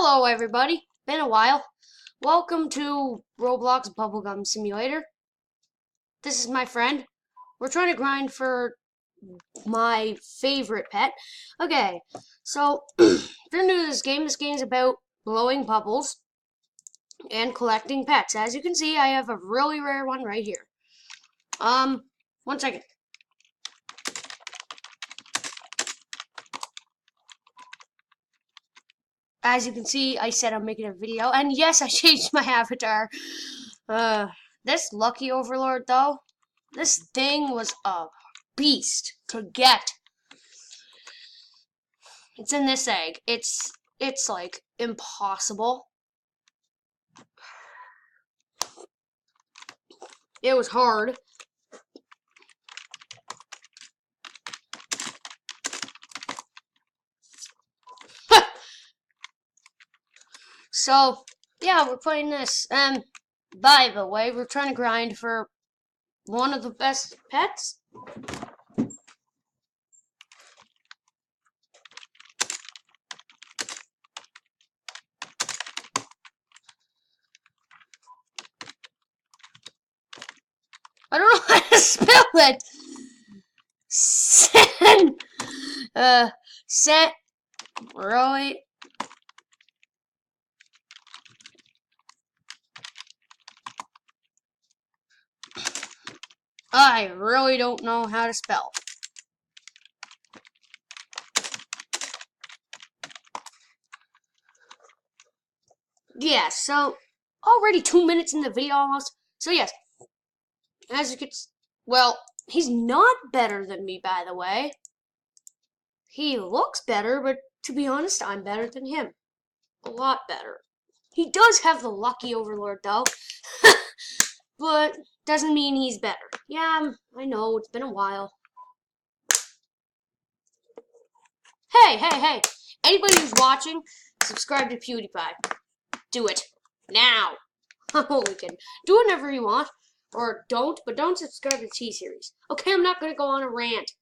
Hello everybody, been a while. Welcome to Roblox Bubblegum Simulator. This is my friend. We're trying to grind for my favorite pet. Okay, so if you're new to this game's about blowing bubbles and collecting pets. As you can see, I have a really rare one right here. One second. As you can see, I said I'm making a video, and yes, I changed my avatar. This Lucky Overlord, though, this thing was a beast to get. It's in this egg. It's like impossible. It was hard. So, yeah, we're playing this. By the way, we're trying to grind for one of the best pets. I don't know how to spell it. Sen, really? I really don't know how to spell. Yeah, so already 2 minutes in the video almost. So yes, as you can, well, he's not better than me, by the way. He looks better, but to be honest, I'm better than him. A lot better. He does have the Lucky Overlord, though. But doesn't mean he's better. Yeah, I know, it's been a while. Hey. Anybody who's watching, subscribe to PewDiePie. Do it. Now. I'm only kidding. Do whatever you want. Or don't, but don't subscribe to T-Series. Okay, I'm not gonna go on a rant.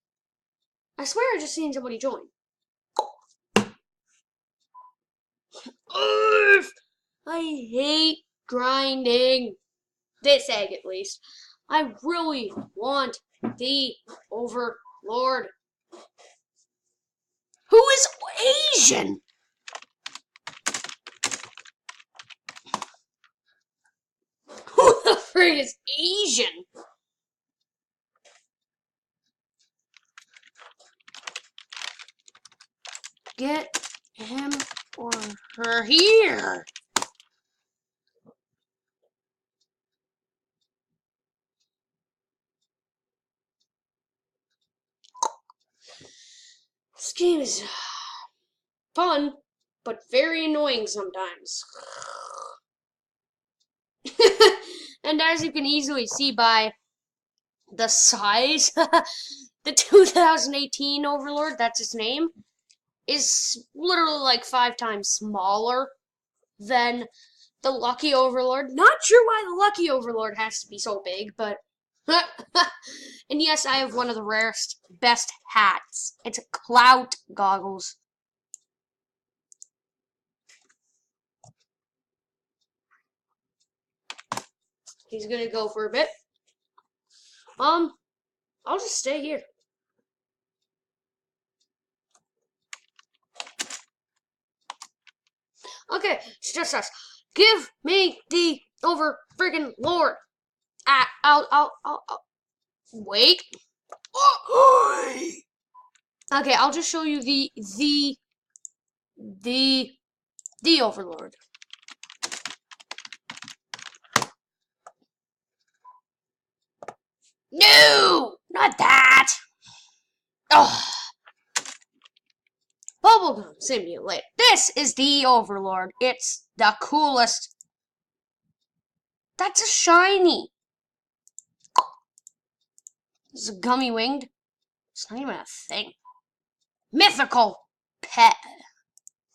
I swear I just seen somebody join. Ugh! I hate grinding. This egg, at least. I really want the Overlord. Who is Asian? Who the frig is Asian? Get him or her here. This game is fun, but very annoying sometimes. And as you can easily see by the size, the 2018 Overlord, that's his name, is literally like 5 times smaller than the Lucky Overlord. Not sure why the Lucky Overlord has to be so big, but... And yes, I have one of the rarest, best hats. It's clout goggles. He's gonna go for a bit. I'll just stay here. Okay, it's just us. Give me the over friggin' Lord. I'll wait. Okay, I'll just show you the Overlord. No, not that. Oh. Bubblegum Simulator. This is the Overlord. It's the coolest. That's a shiny. This is a gummy winged. It's not even a thing. Mythical pet.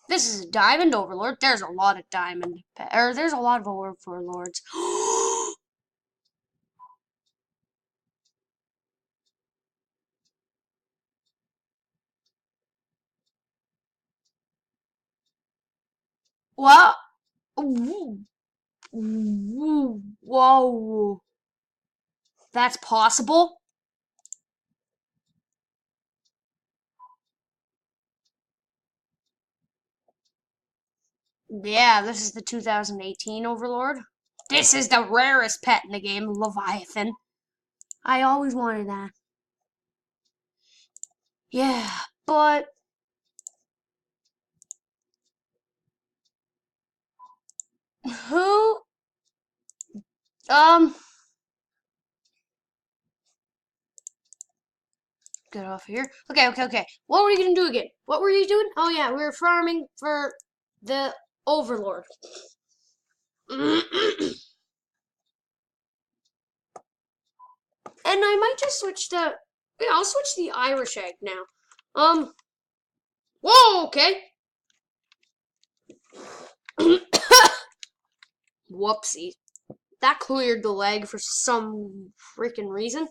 This is a diamond overlord. There's a lot of diamond pet, or there's a lot of overlords. What? Whoa. That's possible? Yeah, this is the 2018 Overlord. This is the rarest pet in the game, Leviathan. I always wanted that. Yeah, but... Who? Get off here. Okay. What were you gonna do again? What were you doing? Oh yeah, we were farming for the Overlord. And I might just switch to... Yeah, I'll switch to the Irish egg now. Whoa, okay. Whoopsie. That cleared the leg for some freaking reason.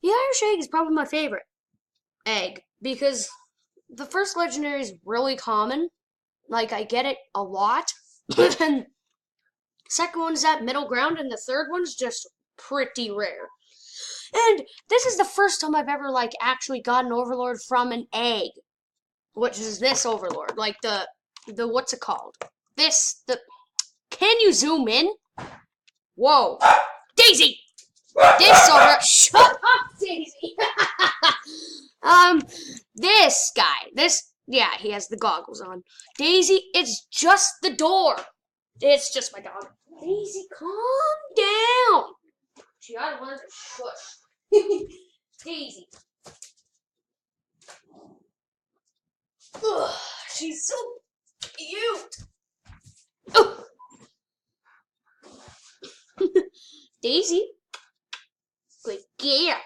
The Irish egg is probably my favorite egg because the first legendary is really common. Like, I get it a lot. And second one's that middle ground, and the third one's just pretty rare. And this is the first time I've ever, like, actually got an Overlord from an egg. Which is this Overlord. Like, the what's it called? Can you zoom in? Whoa. Daisy! This over... Shut up, Daisy! This guy. Yeah, he has the goggles on. Daisy, it's just the door. It's just my dog. Daisy, calm down. She ought to learn to shush. Daisy. Ugh, she's so cute. Oh. Daisy. Good girl.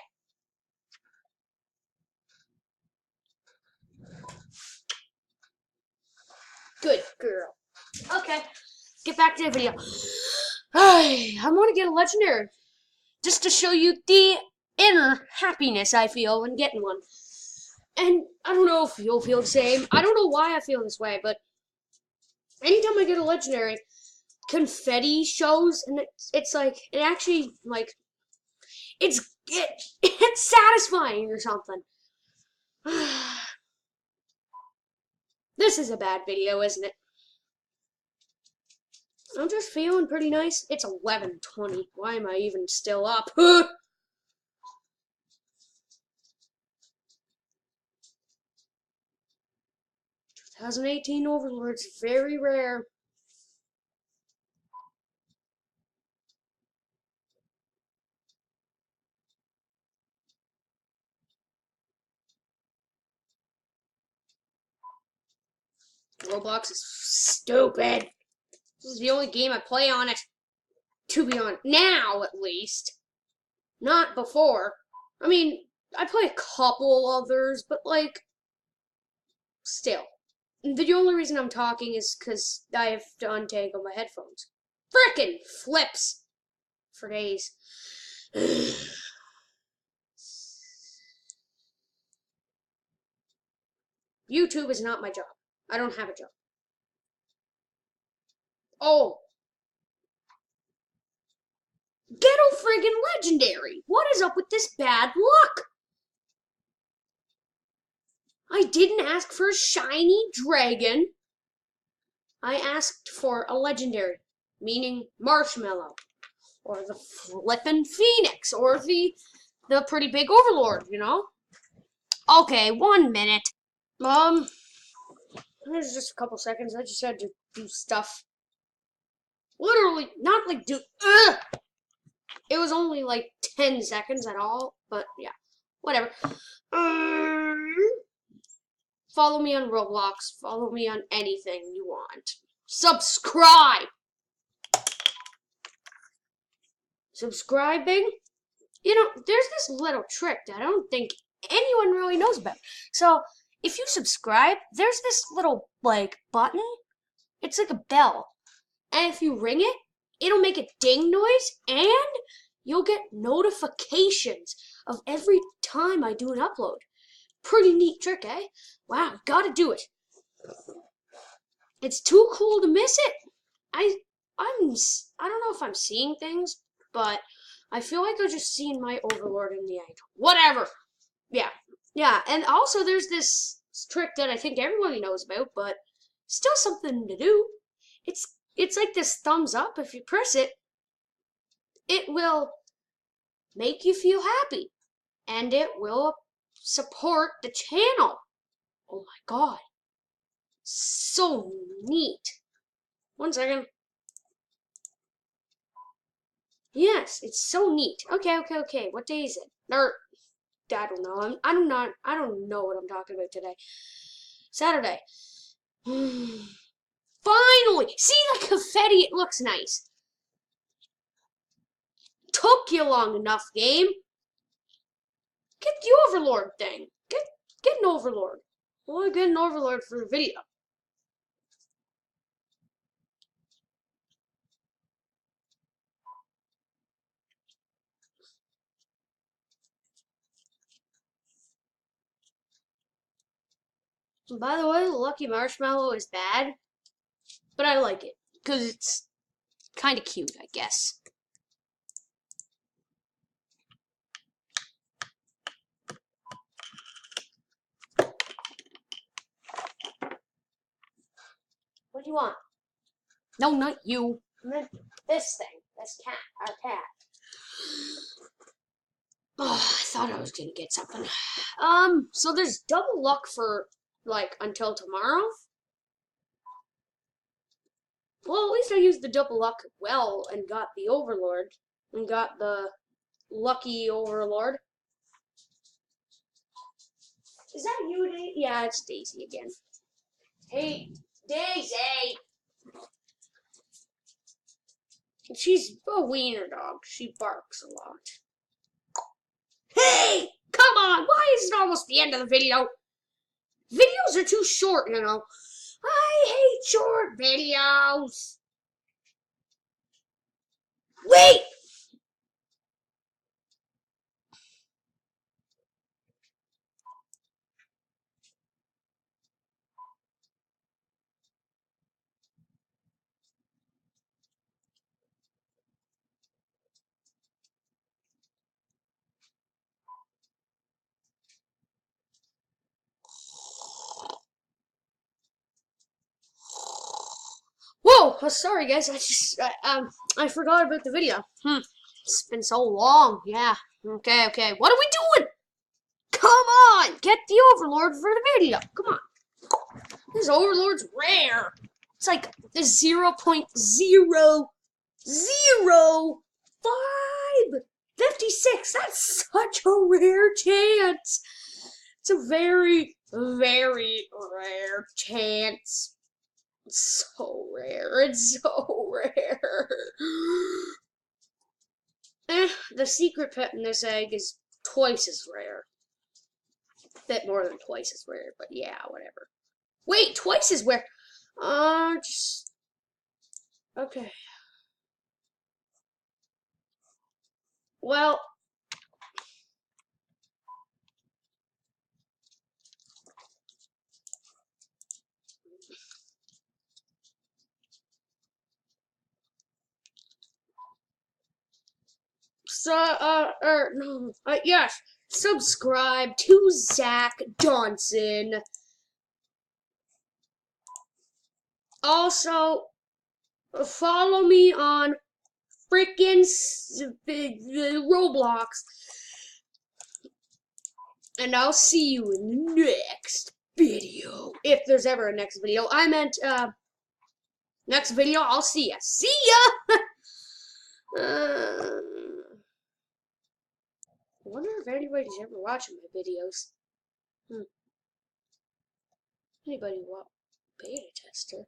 Good girl. Okay, get back to the video. I want to get a legendary. Just to show you the inner happiness I feel when getting one. And I don't know if you'll feel the same. I don't know why I feel this way, but anytime I get a legendary, confetti shows, and it's like, it actually, like, it's satisfying or something. This is a bad video, isn't it? I'm just feeling pretty nice. It's 11:20. Why am I even still up? 2018 Overlord's very rare. Roblox is stupid. This is the only game I play on it. To be honest, now at least. Not before. I mean, I play a couple others, but like, still. The only reason I'm talking is because I have to untangle my headphones. Frickin' flips for days. YouTube is not my job. I don't have a job. Oh. Ghetto friggin' legendary. What is up with this bad luck? I didn't ask for a shiny dragon. I asked for a legendary, meaning Marshmallow, or the flippin' Phoenix, or the pretty big Overlord, you know? Okay, 1 minute. There's just a couple seconds. I just had to do stuff. Literally, not like do. It was only like 10 seconds at all, but yeah, whatever. Follow me on Roblox. Follow me on anything you want. Subscribe! Subscribing? You know, there's this little trick that I don't think anyone really knows about. So, if you subscribe, there's this little, like, button. It's like a bell. And if you ring it, it'll make a ding noise, and you'll get notifications of every time I do an upload. Pretty neat trick, eh? Wow, gotta do it. It's too cool to miss it. I I don't know if I'm seeing things, but I feel like I'm just seeing my overlord in the eye. Whatever. Yeah. Yeah, and also there's this trick that I think everybody knows about, but still something to do. It's like this thumbs up. If you press it, it will make you feel happy, and it will support the channel. Oh my god. So neat. 1 second. Yes, it's so neat. Okay. What day is it? Or I don't know. I don't know what I'm talking about today. Saturday. Finally! See the confetti? It looks nice. Took you long enough, game. Get the overlord thing. Get an overlord. I want to get an overlord for a video. By the way, the Lucky Marshmallow is bad, but I like it because it's kind of cute, I guess. What do you want? No, not you. This thing. This cat. Our cat. Oh, I thought I was gonna get something. So there's double luck for, like, until tomorrow. Well, at least I used the double luck well and got the overlord. And got the lucky overlord. Is that you, Daisy? Yeah, it's Daisy again. Hey, Daisy! She's a wiener dog. She barks a lot. Hey! Come on! Why is it almost the end of the video? Videos are too short, you know. I hate short videos. Wait! Whoa! Oh, sorry, guys. I forgot about the video. It's been so long. Yeah. Okay. What are we doing? Come on! Get the overlord for the video. Come on. This overlord's rare. It's like the 0.00056. That's such a rare chance. It's a very, very rare chance. It's so rare. It's so rare. The secret pet in this egg is twice as rare. A bit more than twice as rare, but yeah, whatever. Wait, twice as rare. Just okay. Well, so no, yes, subscribe to Zach Johnson. Also, follow me on freaking Roblox. And I'll see you in the next video. If there's ever a next video. I meant, next video, I'll see ya. See ya! I wonder if anybody's ever watching my videos. Anybody want beta tester?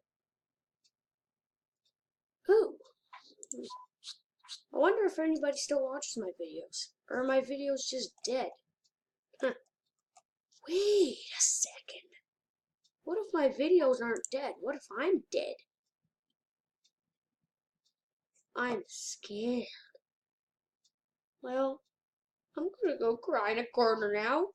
Who? I wonder if anybody still watches my videos. Or are my videos just dead? Wait a second. What if my videos aren't dead? What if I'm dead? I'm scared. Well, I'm gonna go cry in a corner now.